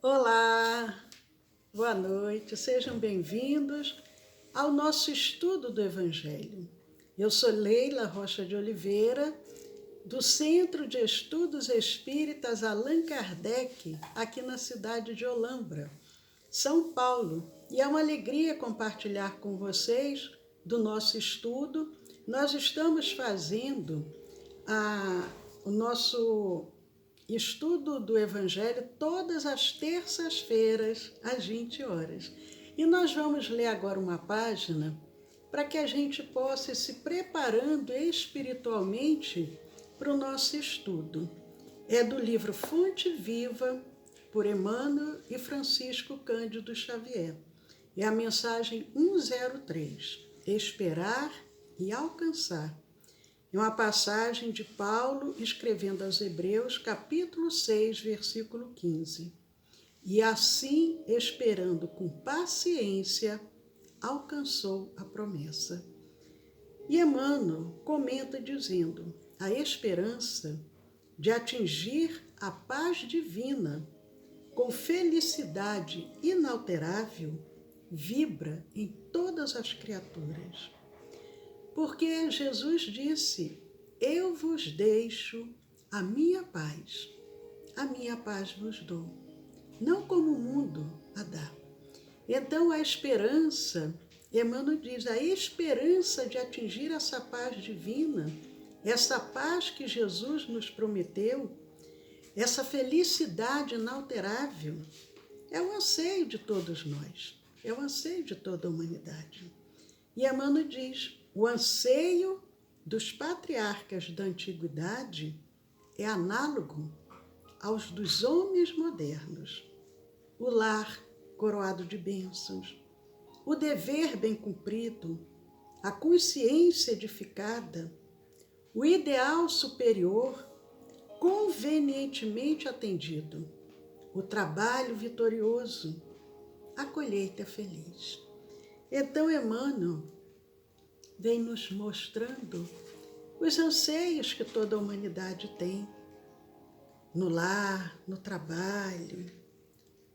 Olá, boa noite, sejam bem-vindos ao nosso estudo do Evangelho. Eu sou Leila Rocha de Oliveira, do Centro de Estudos Espíritas Allan Kardec, aqui na cidade de Olambra, São Paulo. E é uma alegria compartilhar com vocês do nosso estudo. Nós estamos fazendo o nosso estudo do Evangelho todas as terças-feiras, às 20 horas. E nós vamos ler agora uma página para que a gente possa ir se preparando espiritualmente para o nosso estudo. É do livro Fonte Viva, por Emmanuel e Francisco Cândido Xavier. É a mensagem 103, Esperar e Alcançar. É uma passagem de Paulo escrevendo aos Hebreus, capítulo 6, versículo 15. E assim, esperando com paciência, alcançou a promessa. E Emmanuel comenta dizendo: a esperança de atingir a paz divina com felicidade inalterável vibra em todas as criaturas. Porque Jesus disse: eu vos deixo a minha paz vos dou, não como o mundo a dá. Então a esperança, Emmanuel diz, a esperança de atingir essa paz divina, essa paz que Jesus nos prometeu, essa felicidade inalterável, é o anseio de todos nós, é o anseio de toda a humanidade. E Emmanuel diz: o anseio dos patriarcas da antiguidade é análogo aos dos homens modernos. O lar coroado de bênçãos, o dever bem cumprido, a consciência edificada, o ideal superior convenientemente atendido, o trabalho vitorioso, a colheita feliz. Então, Emmanuel vem nos mostrando os anseios que toda a humanidade tem no lar, no trabalho,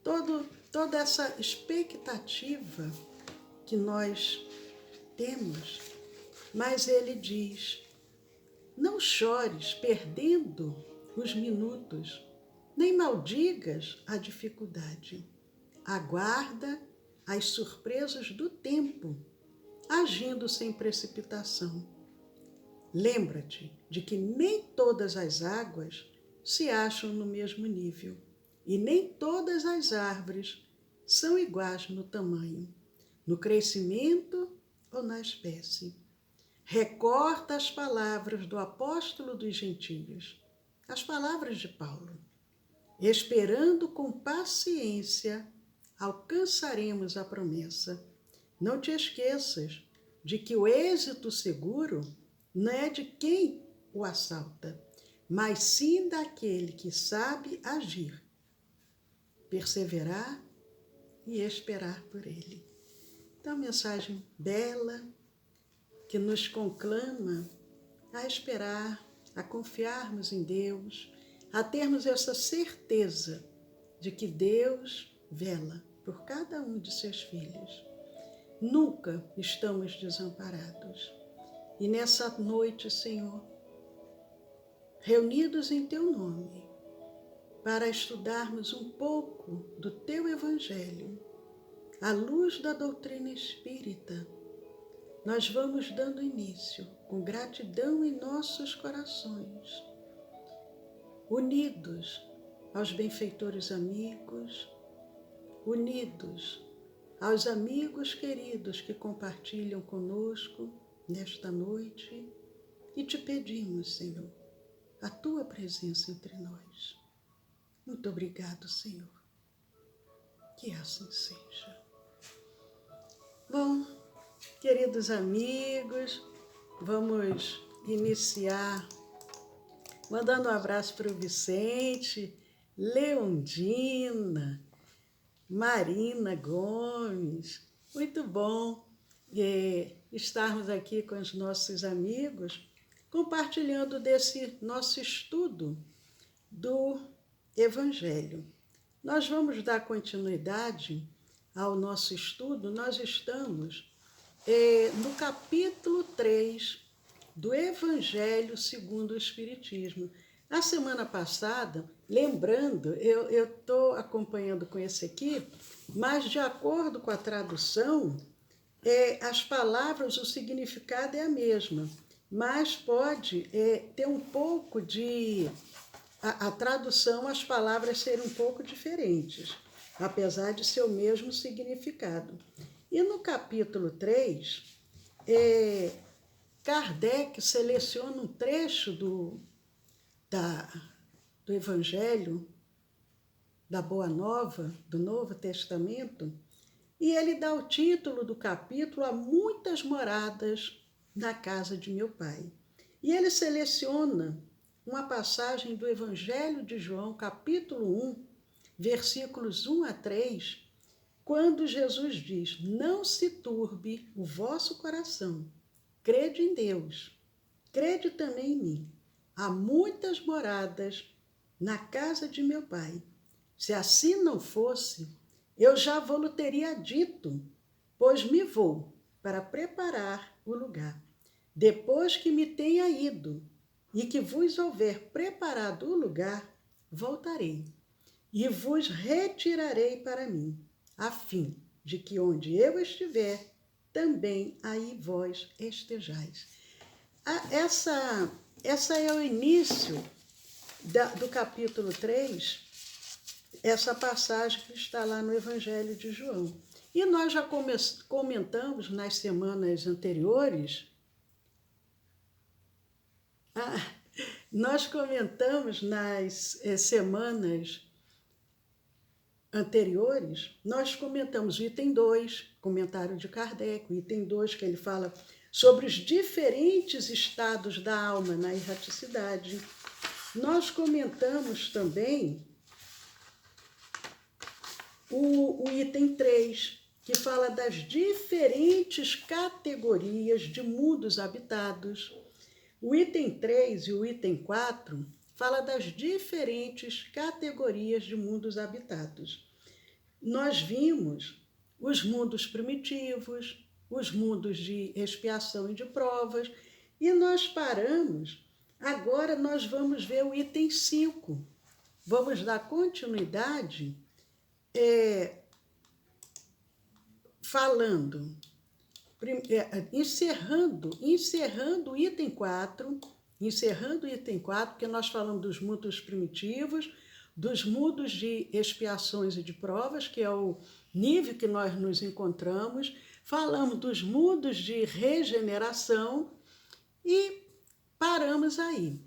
toda essa expectativa que nós temos. Mas ele diz: não chores perdendo os minutos, nem maldigas a dificuldade. Aguarda as surpresas do tempo, agindo sem precipitação. Lembra-te de que nem todas as águas se acham no mesmo nível e nem todas as árvores são iguais no tamanho, no crescimento ou na espécie. Recorta as palavras do apóstolo dos gentios, as palavras de Paulo. Esperando com paciência, alcançaremos a promessa. Não te esqueças de que o êxito seguro não é de quem o assalta, mas sim daquele que sabe agir, perseverar e esperar por ele. Então, mensagem bela que nos conclama a esperar, a confiarmos em Deus, a termos essa certeza de que Deus vela por cada um de seus filhos. Nunca estamos desamparados. E nessa noite, Senhor, reunidos em Teu nome, para estudarmos um pouco do Teu Evangelho, à luz da doutrina espírita, nós vamos dando início com gratidão em nossos corações, unidos aos benfeitores amigos, unidos aos amigos queridos que compartilham conosco nesta noite, e te pedimos, Senhor, a Tua presença entre nós. Muito obrigado, Senhor. Que assim seja. Bom, queridos amigos, vamos iniciar mandando um abraço para o Vicente, Leondina, Marina Gomes. Muito bom estarmos aqui com os nossos amigos, compartilhando desse nosso estudo do Evangelho. Nós vamos dar continuidade ao nosso estudo. Nós estamos no capítulo 3 do Evangelho segundo o Espiritismo. Na semana passada, lembrando, eu estou acompanhando com esse aqui, mas de acordo com a tradução, as palavras, o significado é a mesma, mas pode ter um pouco de... A tradução, as palavras serem um pouco diferentes, apesar de ser o mesmo significado. E no capítulo 3, Kardec seleciona um trecho do Evangelho, da Boa Nova, do Novo Testamento, e ele dá o título do capítulo a muitas moradas na casa de meu pai. E ele seleciona uma passagem do Evangelho de João, capítulo 1, versículos 1 a 3, quando Jesus diz: não se turbe o vosso coração, crede em Deus, crede também em mim. Há muitas moradas na casa de meu pai. Se assim não fosse, eu já vou-lhe teria dito, pois me vou para preparar o lugar. Depois que me tenha ido e que vos houver preparado o lugar, voltarei e vos retirarei para mim, a fim de que onde eu estiver, também aí vós estejais. Essa é o início do capítulo 3, essa passagem que está lá no Evangelho de João. E nós já comentamos nas semanas anteriores, nós comentamos nas semanas anteriores, nós comentamos o item 2, comentário de Kardec, o item 2, que ele fala sobre os diferentes estados da alma na erraticidade. Nós comentamos também o item 3, que fala das diferentes categorias de mundos habitados. O item 3 e o item 4 fala das diferentes categorias de mundos habitados. Nós vimos os mundos primitivos, os mundos de expiação e de provas, e nós paramos. Agora nós vamos ver o item 5. Vamos dar continuidade falando, encerrando o item 4, porque nós falamos dos mundos primitivos, dos mundos de expiações e de provas, que é o nível que nós nos encontramos, falamos dos mundos de regeneração e paramos aí.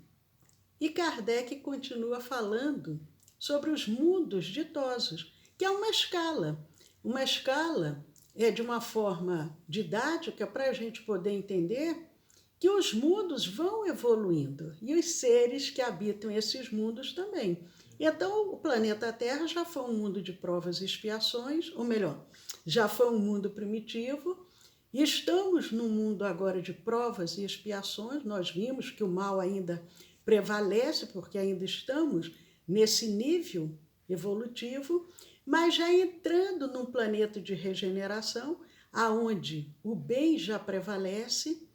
E Kardec continua falando sobre os mundos ditosos, que é uma escala. Uma escala de uma forma didática para a gente poder entender que os mundos vão evoluindo e os seres que habitam esses mundos também. Então, o planeta Terra já foi um mundo de provas e expiações, ou melhor, já foi um mundo primitivo, e estamos num mundo agora de provas e expiações. Nós vimos que o mal ainda prevalece, porque ainda estamos nesse nível evolutivo, mas já entrando num planeta de regeneração, aonde o bem já prevalece,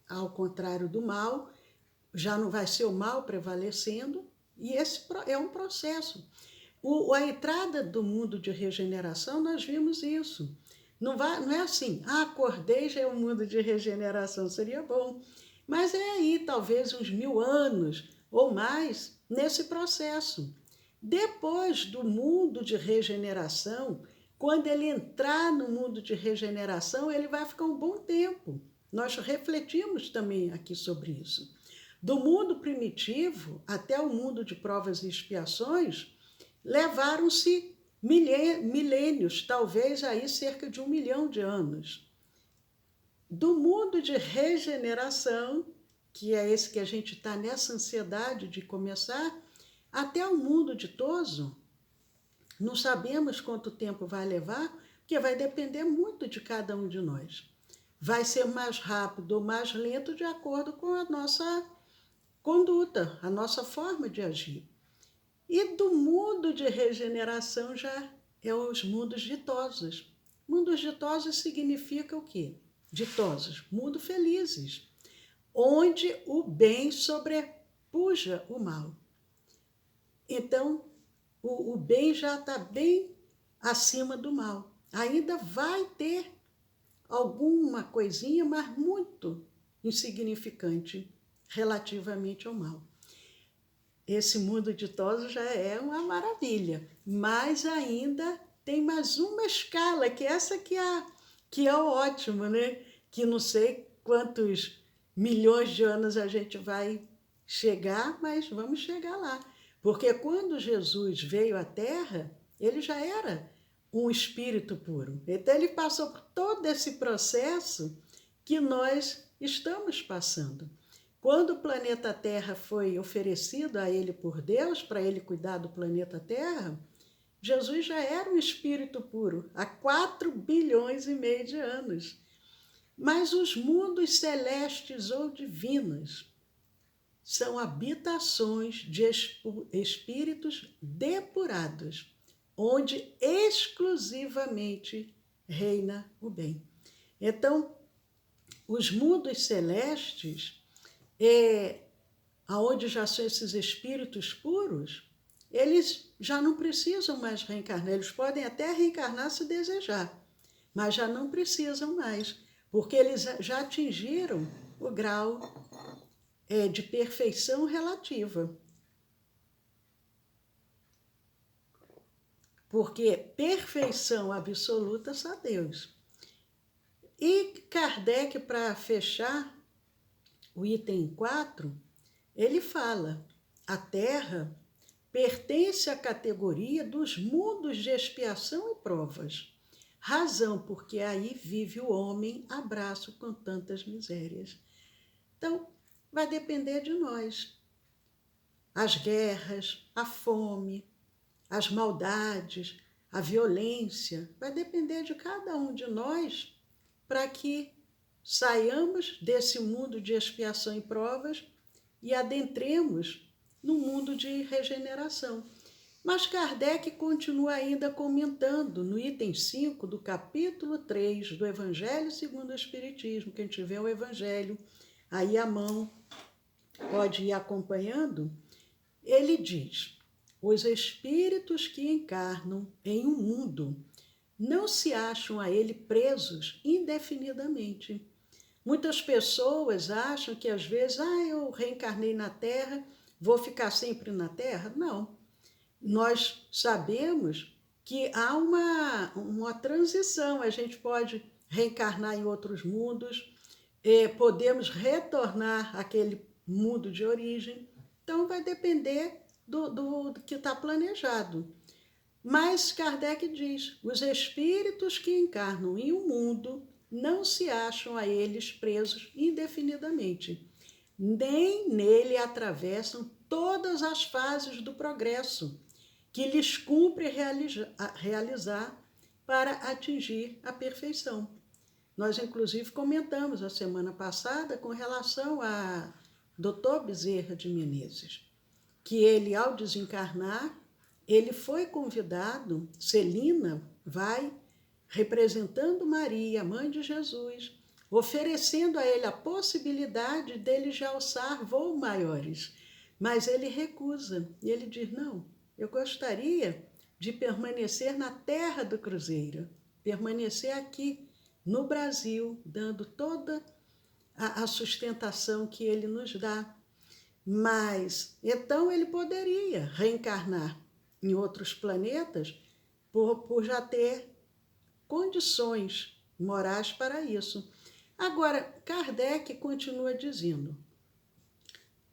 ao contrário do mal, já não vai ser o mal prevalecendo, e esse é um processo. A entrada do mundo de regeneração, nós vimos isso. Não é assim, acordei, já é um mundo de regeneração, seria bom. Mas é aí, talvez uns 1000 anos ou mais, nesse processo. Depois do mundo de regeneração, quando ele entrar no mundo de regeneração, ele vai ficar um bom tempo. Nós refletimos também aqui sobre isso. Do mundo primitivo até o mundo de provas e expiações, levaram-se milênios, talvez aí cerca de 1 milhão de anos. Do mundo de regeneração, que é esse que a gente está nessa ansiedade de começar, até o mundo ditoso, não sabemos quanto tempo vai levar, porque vai depender muito de cada um de nós. Vai ser mais rápido ou mais lento de acordo com a nossa conduta, a nossa forma de agir. E do mundo de regeneração já é os mundos ditosos. Mundos ditosos significa o quê? Ditosos, mundo felizes, onde o bem sobrepuja o mal. Então, o bem já está bem acima do mal. Ainda vai ter alguma coisinha, mas muito insignificante relativamente ao mal. Esse mundo ditoso já é uma maravilha, mas ainda tem mais uma escala, que essa que é o ótimo, né? Que não sei quantos milhões de anos a gente vai chegar, mas vamos chegar lá. Porque quando Jesus veio à Terra, ele já era um espírito puro. Então ele passou por todo esse processo que nós estamos passando. Quando o planeta Terra foi oferecido a ele por Deus, para ele cuidar do planeta Terra, Jesus já era um espírito puro, há 4 bilhões e meio de anos. Mas os mundos celestes ou divinos são habitações de espíritos depurados, onde exclusivamente reina o bem. Então, os mundos celestes, aonde já são esses espíritos puros, eles já não precisam mais reencarnar. Eles podem até reencarnar se desejar, mas já não precisam mais, porque eles já atingiram o grau de perfeição relativa. Porque perfeição absoluta só Deus. E Kardec, para fechar o item 4, ele fala: a Terra pertence à categoria dos mundos de expiação e provas, razão porque aí vive o homem a braço com tantas misérias. Então, vai depender de nós. As guerras, a fome, as maldades, a violência, vai depender de cada um de nós para que saiamos desse mundo de expiação e provas e adentremos no mundo de regeneração. Mas Kardec continua ainda comentando no item 5 do capítulo 3 do Evangelho segundo o Espiritismo. Quem tiver o Evangelho aí à mão pode ir acompanhando. Ele diz: os espíritos que encarnam em um mundo não se acham a ele presos indefinidamente. Muitas pessoas acham que às vezes, eu reencarnei na Terra, vou ficar sempre na Terra. Não. Nós sabemos que há uma transição, a gente pode reencarnar em outros mundos, podemos retornar àquele mundo de origem. Então vai depender do que está planejado. Mas Kardec diz: os espíritos que encarnam em um mundo não se acham a eles presos indefinidamente, nem nele atravessam todas as fases do progresso que lhes cumpre realizar para atingir a perfeição. Nós, inclusive, comentamos a semana passada com relação a Dr. Bezerra de Menezes, que ele, ao desencarnar, ele foi convidado, Celina vai representando Maria, mãe de Jesus, oferecendo a ele a possibilidade dele já alçar voos maiores. Mas ele recusa, e ele diz: não, eu gostaria de permanecer na terra do Cruzeiro, permanecer aqui no Brasil, dando toda a sustentação que ele nos dá. Mas, então ele poderia reencarnar em outros planetas por já ter condições morais para isso. Agora, Kardec continua dizendo: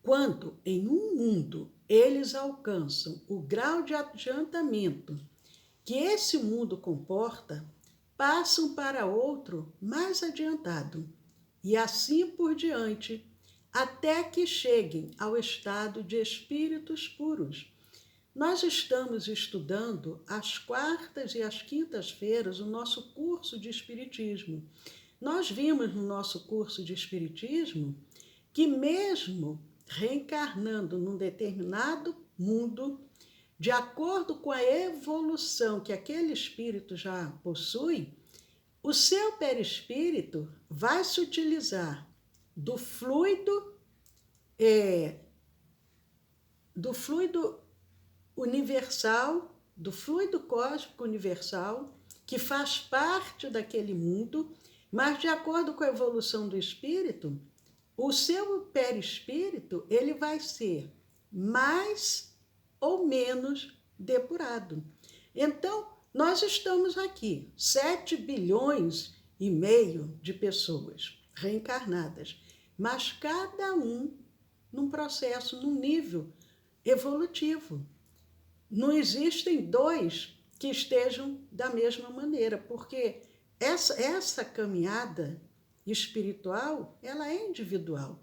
quando em um mundo eles alcançam o grau de adiantamento que esse mundo comporta, passam para outro mais adiantado, e assim por diante, até que cheguem ao estado de espíritos puros. Nós estamos estudando às quartas e às quintas-feiras o nosso curso de Espiritismo. Nós vimos no nosso curso de Espiritismo que mesmo reencarnando num determinado mundo, de acordo com a evolução que aquele espírito já possui, o seu perispírito vai se utilizar do fluido universal, do fluido cósmico universal, que faz parte daquele mundo, mas de acordo com a evolução do espírito, o seu perispírito ele vai ser mais ou menos depurado. Então, nós estamos aqui, 7 bilhões e meio de pessoas reencarnadas, mas cada um num processo, num nível evolutivo. Não existem dois que estejam da mesma maneira, porque essa caminhada espiritual, ela é individual.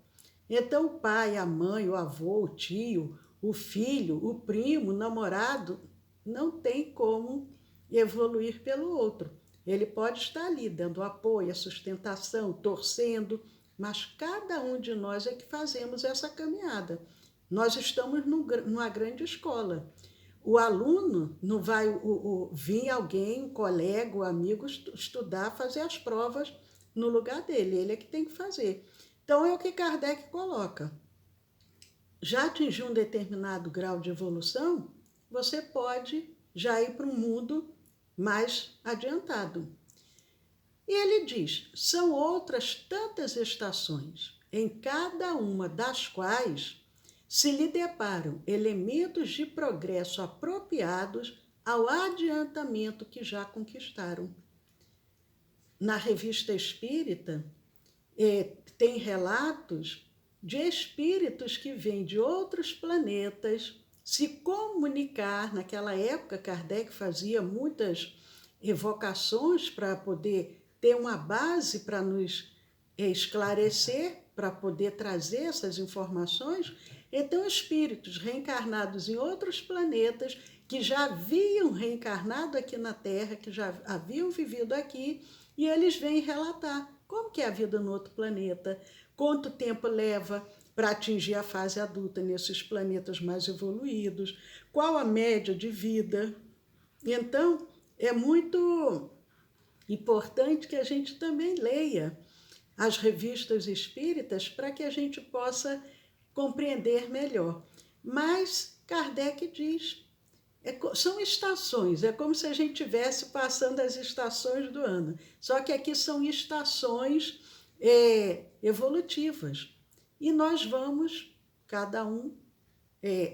Então, o pai, a mãe, o avô, o tio, o filho, o primo, o namorado, não tem como evoluir pelo outro. Ele pode estar ali dando apoio, a sustentação, torcendo, mas cada um de nós é que fazemos essa caminhada. Nós estamos numa grande escola. O aluno não vai vir alguém, um colega, um amigo, estudar, fazer as provas no lugar dele. Ele é que tem que fazer. Então, é o que Kardec coloca. Já atingiu um determinado grau de evolução, você pode já ir para um mundo mais adiantado. E ele diz, são outras tantas estações, em cada uma das quais se lhe deparam elementos de progresso apropriados ao adiantamento que já conquistaram. Na Revista Espírita, tem relatos de espíritos que vêm de outros planetas se comunicar. Naquela época, Kardec fazia muitas evocações para poder ter uma base para nos esclarecer, para poder trazer essas informações. Então, espíritos reencarnados em outros planetas, que já haviam reencarnado aqui na Terra, que já haviam vivido aqui, e eles vêm relatar como que é a vida no outro planeta, quanto tempo leva para atingir a fase adulta nesses planetas mais evoluídos, qual a média de vida. Então, é muito importante que a gente também leia as revistas espíritas para que a gente possa compreender melhor. Mas Kardec diz, são estações, é como se a gente estivesse passando as estações do ano, só que aqui são estações evolutivas. E nós vamos, cada um,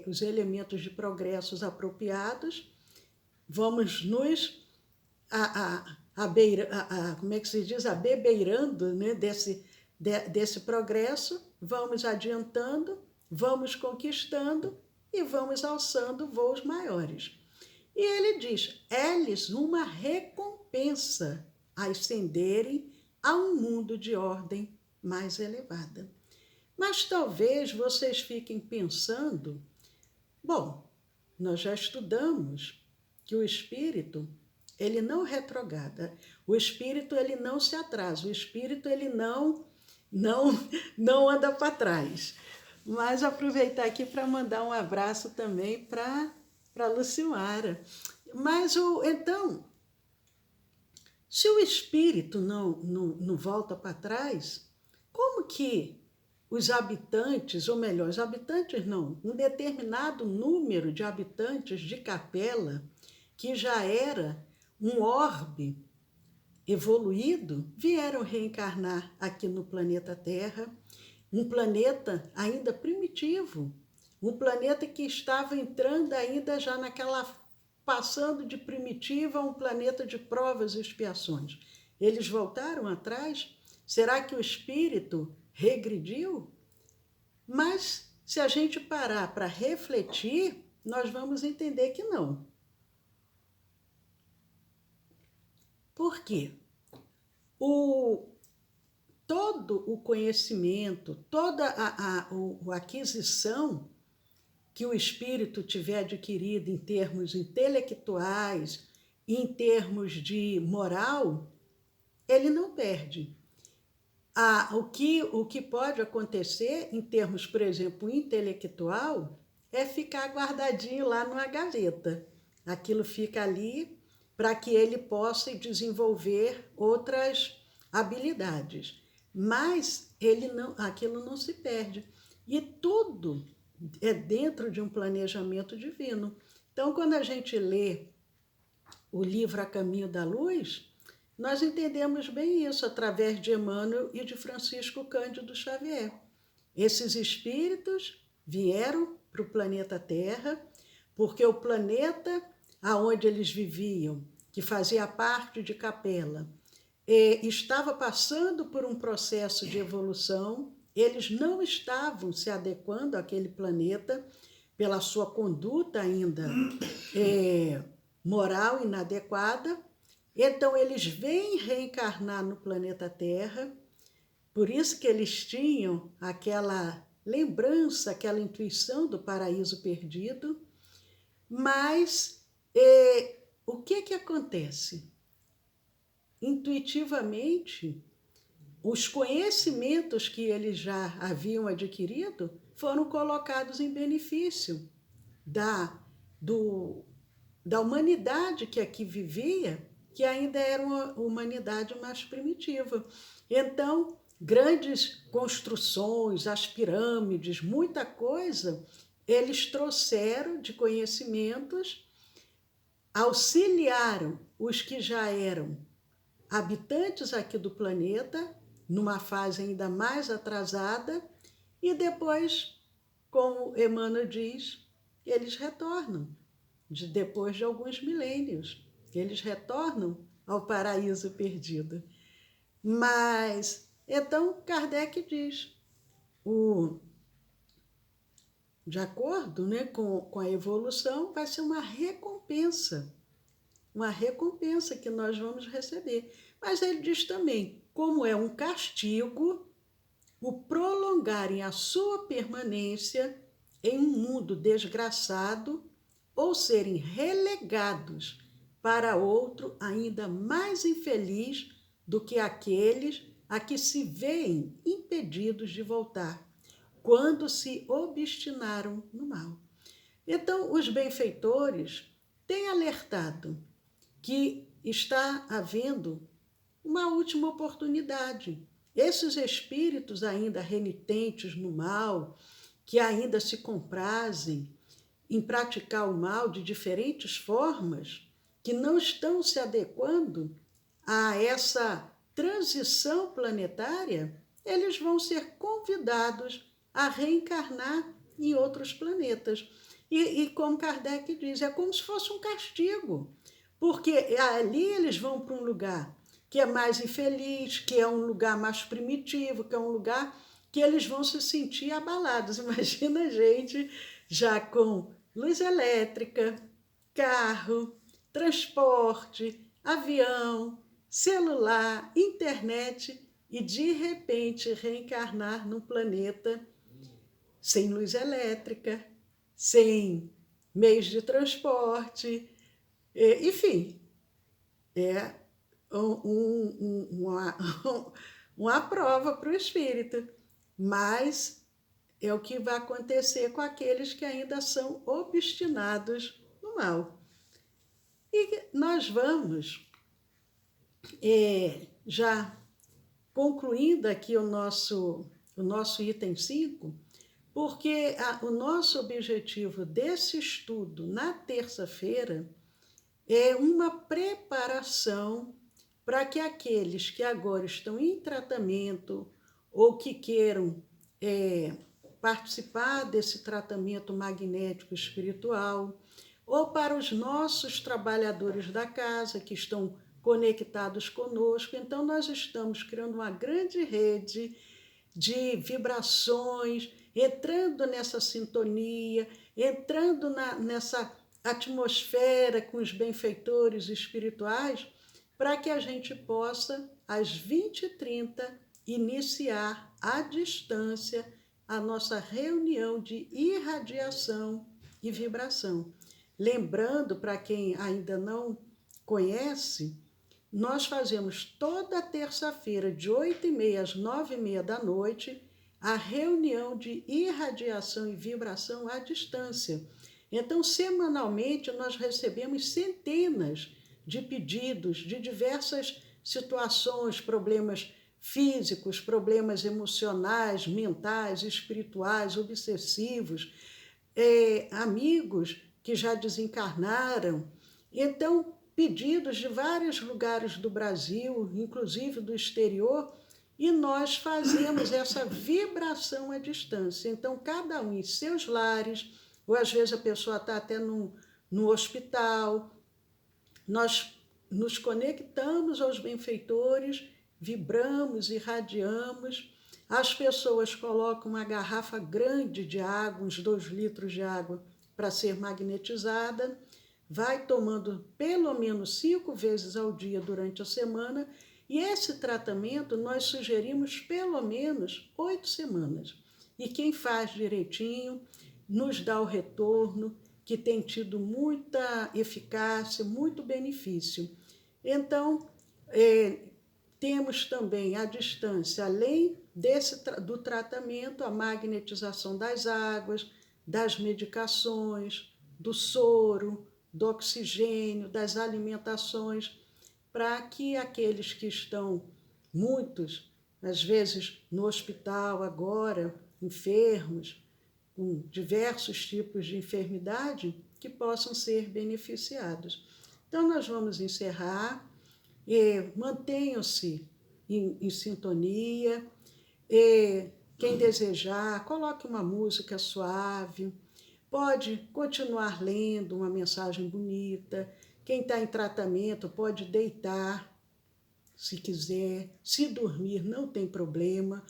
os elementos de progressos apropriados, vamos nos como é que se diz? Abebeirando, né, desse progresso, vamos adiantando, vamos conquistando e vamos alçando voos maiores. E ele diz, é-lhes uma recompensa ascenderem a um mundo de ordem mais elevada. Mas talvez vocês fiquem pensando, bom, nós já estudamos que o espírito, ele não retrograda, o espírito ele não se atrasa, o espírito ele não anda para trás. Mas aproveitar aqui para mandar um abraço também para Lucimara. Mas então, se o espírito não volta para trás, como que os habitantes, ou melhor, os habitantes não, um determinado número de habitantes de Capela, que já era um orbe evoluído, vieram reencarnar aqui no planeta Terra, um planeta ainda primitivo, um planeta que estava entrando ainda já passando de primitivo a um planeta de provas e expiações. Eles voltaram atrás? Será que o espírito regrediu? Mas se a gente parar para refletir, nós vamos entender que não. Por quê? Todo o conhecimento, toda a aquisição que o espírito tiver adquirido em termos intelectuais, em termos de moral, ele não perde. O que pode acontecer em termos, por exemplo, intelectual, é ficar guardadinho lá numa gaveta. Aquilo fica ali para que ele possa desenvolver outras habilidades. Mas aquilo não se perde. E tudo é dentro de um planejamento divino. Então, quando a gente lê o livro A Caminho da Luz, nós entendemos bem isso através de Emmanuel e de Francisco Cândido Xavier. Esses espíritos vieram para o planeta Terra, porque o planeta aonde eles viviam, que fazia parte de Capela, estava passando por um processo de evolução, eles não estavam se adequando àquele planeta pela sua conduta ainda moral inadequada, então eles vêm reencarnar no planeta Terra, por isso que eles tinham aquela lembrança, aquela intuição do paraíso perdido, mas o que acontece? Intuitivamente, os conhecimentos que eles já haviam adquirido foram colocados em benefício da humanidade que aqui vivia, que ainda era uma humanidade mais primitiva. Então, grandes construções, as pirâmides, muita coisa, eles trouxeram de conhecimentos, auxiliaram os que já eram habitantes aqui do planeta, numa fase ainda mais atrasada, e depois, como Emmanuel diz, eles retornam, depois de alguns milênios, eles retornam ao paraíso perdido. Mas, então, Kardec diz, de acordo, né, com a evolução, vai ser uma recompensa que nós vamos receber. Mas ele diz também, como é um castigo, o prolongarem a sua permanência em um mundo desgraçado ou serem relegados para outro ainda mais infeliz do que aqueles a que se veem impedidos de voltar, quando se obstinaram no mal. Então, os benfeitores têm alertado que está havendo uma última oportunidade. Esses espíritos ainda renitentes no mal, que ainda se comprazem em praticar o mal de diferentes formas, que não estão se adequando a essa transição planetária, eles vão ser convidados a reencarnar em outros planetas. E como Kardec diz, é como se fosse um castigo, porque ali eles vão para um lugar que é mais infeliz, que é um lugar mais primitivo, que é um lugar que eles vão se sentir abalados. Imagina a gente já com luz elétrica, carro, transporte, avião, celular, internet e de repente reencarnar num planeta sem luz elétrica, sem meios de transporte, enfim, é uma prova para o espírito, mas é o que vai acontecer com aqueles que ainda são obstinados no mal. E nós vamos, já concluindo aqui o nosso item 5, porque o nosso objetivo desse estudo na terça-feira é uma preparação para que aqueles que agora estão em tratamento ou que queiram participar desse tratamento magnético espiritual, ou para os nossos trabalhadores da casa que estão conectados conosco. Então, nós estamos criando uma grande rede de vibrações, entrando nessa sintonia, entrando nessa atmosfera com os benfeitores espirituais, para que a gente possa, às 20h30, iniciar à distância a nossa reunião de irradiação e vibração. Lembrando, para quem ainda não conhece, nós fazemos toda terça-feira, de 8h30 às 9h30 da noite, a reunião de irradiação e vibração à distância. Então, semanalmente, nós recebemos centenas de pedidos de diversas situações, problemas físicos, problemas emocionais, mentais, espirituais, obsessivos, amigos que já desencarnaram. Então, pedidos de vários lugares do Brasil, inclusive do exterior, e nós fazemos essa vibração à distância. Então, cada um em seus lares, ou às vezes a pessoa está até no hospital, nós nos conectamos aos benfeitores, vibramos, irradiamos. As pessoas colocam uma garrafa grande de água, uns 2 litros de água, para ser magnetizada, vai tomando pelo menos 5 vezes ao dia durante a semana, e esse tratamento nós sugerimos pelo menos 8 semanas. E quem faz direitinho nos dá o retorno, que tem tido muita eficácia, muito benefício. Então, temos também à distância, além do tratamento, a magnetização das águas, das medicações, do soro, do oxigênio, das alimentações, para que aqueles que estão, muitos, às vezes no hospital agora, enfermos, com diversos tipos de enfermidade, que possam ser beneficiados. Então, nós vamos encerrar. Mantenham-se em sintonia. Quem desejar, coloque uma música suave. Pode continuar lendo uma mensagem bonita. Quem está em tratamento pode deitar, se quiser. Se dormir, não tem problema.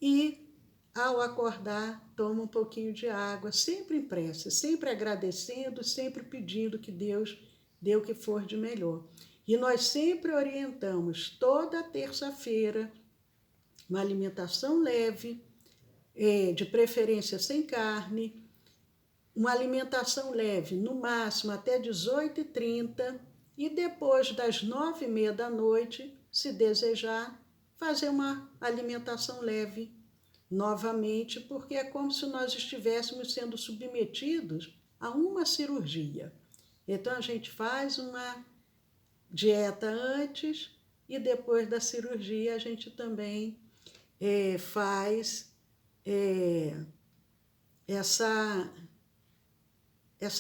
E, ao acordar, toma um pouquinho de água, sempre em prece, sempre agradecendo, sempre pedindo que Deus dê o que for de melhor. E nós sempre orientamos, toda terça-feira, uma alimentação leve, de preferência sem carne, uma alimentação leve, no máximo até 18h30, e depois das 9h30 da noite, se desejar, fazer uma alimentação leve novamente, porque é como se nós estivéssemos sendo submetidos a uma cirurgia. Então, a gente faz uma dieta antes e depois da cirurgia a gente também faz essa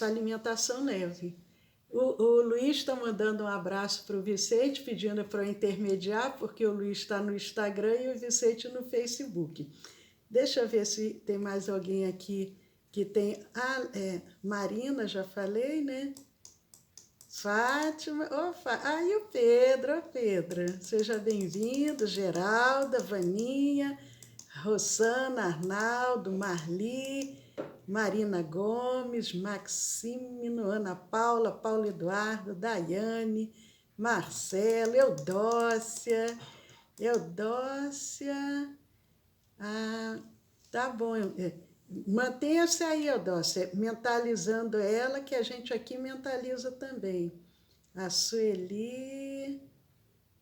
alimentação leve. O Luiz está mandando um abraço para o Vicente, pedindo para eu intermediar, porque o Luiz está no Instagram e o Vicente no Facebook. Deixa eu ver se tem mais alguém aqui que tem... Marina, já falei, né? Fátima, e o Pedro, seja bem-vindo, Geralda, Vaninha, Rosana, Arnaldo, Marli, Marina Gomes, Maximino, Ana Paula, Paulo Eduardo, Daiane, Marcelo, Eudócia, tá bom, mantenha-se aí, Eudócia, mentalizando ela, que a gente aqui mentaliza também. A Sueli,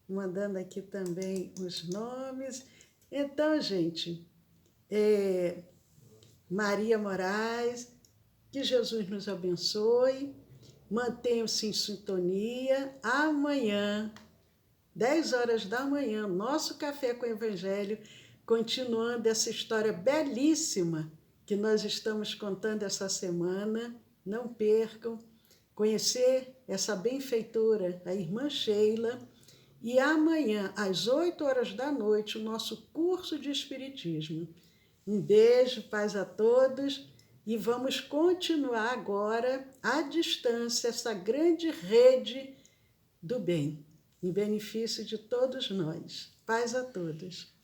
mandando aqui também os nomes. Então, gente, Maria Moraes, que Jesus nos abençoe, mantenham-se em sintonia. Amanhã, 10 horas da manhã, nosso Café com o Evangelho, continuando essa história belíssima que nós estamos contando essa semana. Não percam, conhecer essa benfeitora, a irmã Sheila, e amanhã, às 8 horas da noite, o nosso curso de Espiritismo. Um beijo, paz a todos, e vamos continuar agora, à distância, essa grande rede do bem, em benefício de todos nós. Paz a todos.